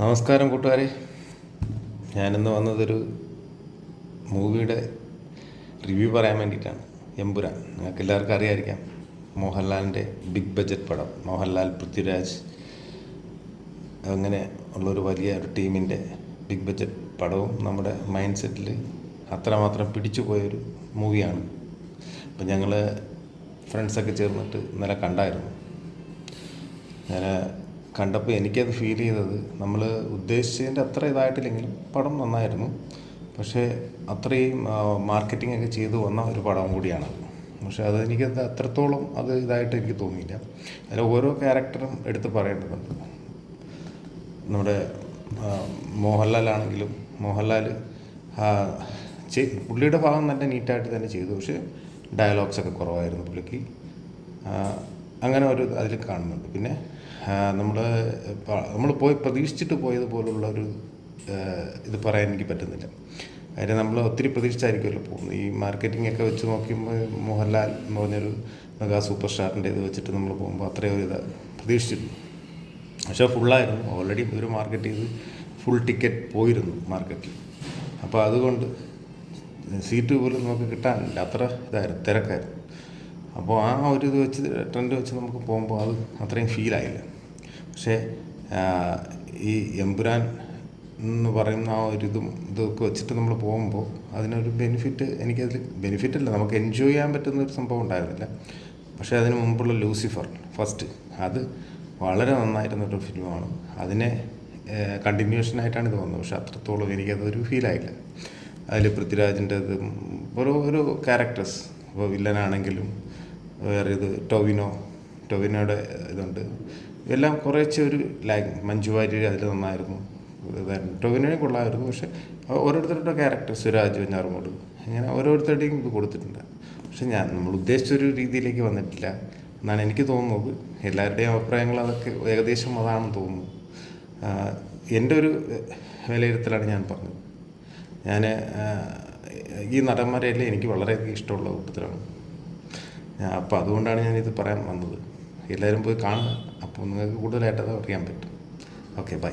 നമസ്കാരം കൂട്ടുകാരെ. ഞാനിന്ന് വന്നതൊരു മൂവിയുടെ റിവ്യൂ പറയാൻ വേണ്ടിയിട്ടാണ്. എമ്പുരാൻ നിങ്ങൾക്ക് എല്ലാവർക്കും അറിയാമായിരിക്കാം. മോഹൻലാലിൻ്റെ ബിഗ് ബഡ്ജറ്റ് പടം. മോഹൻലാൽ, പൃഥ്വിരാജ് അങ്ങനെ ഉള്ളൊരു വലിയ ഒരു ടീമിൻ്റെ ബിഗ് ബഡ്ജറ്റ് പടവും നമ്മുടെ മൈൻഡ് സെറ്റിൽ അത്രമാത്രം പിടിച്ചു പോയൊരു മൂവിയാണ്. അപ്പം ഞങ്ങൾ ഫ്രണ്ട്സൊക്കെ ചേർന്നിട്ട് ഇന്നലെ കണ്ടായിരുന്നു. ഞാൻ കണ്ടപ്പോൾ എനിക്കത് ഫീൽ ചെയ്തത്, നമ്മൾ ഉദ്ദേശിച്ചതിൻ്റെ അത്ര ഇതായിട്ടില്ലെങ്കിലും പടം നന്നായിരുന്നു. പക്ഷേ അത്രയും മാർക്കറ്റിംഗ് ഒക്കെ ചെയ്ത് വന്ന ഒരു പടം കൂടിയാണ്. പക്ഷേ എനിക്കത് അത്രത്തോളം അത് ഇതായിട്ട് എനിക്ക് തോന്നിയില്ല. അതിൽ ഓരോ ക്യാരക്ടറും എടുത്ത് പറയേണ്ടതുണ്ട്. നമ്മുടെ മോഹൻലാലാണെങ്കിലും പുള്ളിയുടെ ഭാഗം നല്ല നീറ്റായിട്ട് തന്നെ ചെയ്തു. പക്ഷേ ഡയലോഗ്സൊക്കെ കുറവായിരുന്നു പുള്ളിക്ക്. അങ്ങനെ ഒരു അതിൽ കാണുന്നുണ്ട്. പിന്നെ നമ്മൾ പ്രതീക്ഷിച്ചിട്ട് പോയതുപോലുള്ള ഒരു ഇത് പറയാൻ എനിക്ക് പറ്റുന്നില്ല. കാര്യം നമ്മൾ ഒത്തിരി പ്രതീക്ഷിച്ചായിരിക്കുമല്ലോ പോകുന്നത്. ഈ മാർക്കറ്റിംഗ് ഒക്കെ വെച്ച് നോക്കുമ്പോൾ മോഹൻലാൽ എന്ന് പറഞ്ഞൊരു മെഗാ സൂപ്പർ സ്റ്റാറിൻ്റെ ഇത് വെച്ചിട്ട് നമ്മൾ പോകുമ്പോൾ അത്രയും ഒരു ഇത് പ്രതീക്ഷിച്ചിരുന്നു. പക്ഷേ ഫുള്ളായിരുന്നു. ഓൾറെഡി ഒരു മാർക്കറ്റ് ചെയ്ത് ഫുൾ ടിക്കറ്റ് പോയിരുന്നു മാർക്കറ്റിൽ. അപ്പോൾ അതുകൊണ്ട് സീറ്റ് പോലും നമുക്ക് കിട്ടാനില്ല, അത്ര ഇതായിരുന്നു, തിരക്കായിരുന്നു. അപ്പോൾ ആ ഒരു ഇത് വെച്ച് ട്രെൻഡ് വെച്ച് നമുക്ക് പോകുമ്പോൾ അത് അത്രയും ഫീലായില്ല. പക്ഷേ ഈ എമ്പുരാൻ എന്ന് പറയുന്ന ആ ഒരു ഇതൊക്കെ വെച്ചിട്ട് നമ്മൾ പോകുമ്പോൾ അതിനൊരു എനിക്കതിൽ ബെനിഫിറ്റല്ല, നമുക്ക് എൻജോയ് ചെയ്യാൻ പറ്റുന്ന ഒരു സംഭവം ഉണ്ടായിരുന്നില്ല. പക്ഷേ അതിന് മുമ്പുള്ള ലൂസിഫർ ഫസ്റ്റ്, അത് വളരെ നന്നായിരുന്നൊരു ഫിലിമാണ്. അതിനെ കണ്ടിന്യൂഷനായിട്ടാണ് ഇത് വന്നത്. പക്ഷേ അത്രത്തോളം എനിക്കതൊരു ഫീലായില്ല. അതിൽ പൃഥ്വിരാജിൻ്റെ ഓരോ ക്യാരക്ടേഴ്സ്, ഇപ്പോൾ വില്ലനാണെങ്കിലും വേറെ ടൊവിനോയുടെ ഇതുണ്ട്. എല്ലാം കുറേശ്ശെ ഒരു മഞ്ജു വാര്യർ അതിൽ നന്നായിരുന്നു, ഇതായിരുന്നു. ടൊവിനോയും കൊള്ളാമായിരുന്നു. പക്ഷേ ഓരോരുത്തരുടെ ക്യാരക്ടർ, സുരാജ് വെഞ്ഞാറമൂട്, ഇങ്ങനെ ഓരോരുത്തരുടെയും ഇത് കൊടുത്തിട്ടുണ്ട്. പക്ഷെ നമ്മൾ ഉദ്ദേശിച്ചൊരു രീതിയിലേക്ക് വന്നിട്ടില്ല എന്നാണ് എനിക്ക് തോന്നുന്നത്. എല്ലാവരുടെയും അഭിപ്രായങ്ങൾ അതൊക്കെ ഏകദേശം അതാണെന്ന് തോന്നുന്നു. എൻ്റെ ഒരു വിലയിരുത്തലാണ് ഞാൻ പറഞ്ഞത്. ഈ നടന്മാരെല്ലാം എനിക്ക് വളരെയധികം ഇഷ്ടമുള്ള കൂട്ടത്തിലാണ്. അപ്പോൾ അതുകൊണ്ടാണ് ഞാനിത് പറയാൻ വന്നത്. എല്ലാവരും പോയി കാണുക. അപ്പോൾ നിങ്ങൾക്ക് കൂടുതലായിട്ട് അത് അറിയാൻ പറ്റും. Okay, by.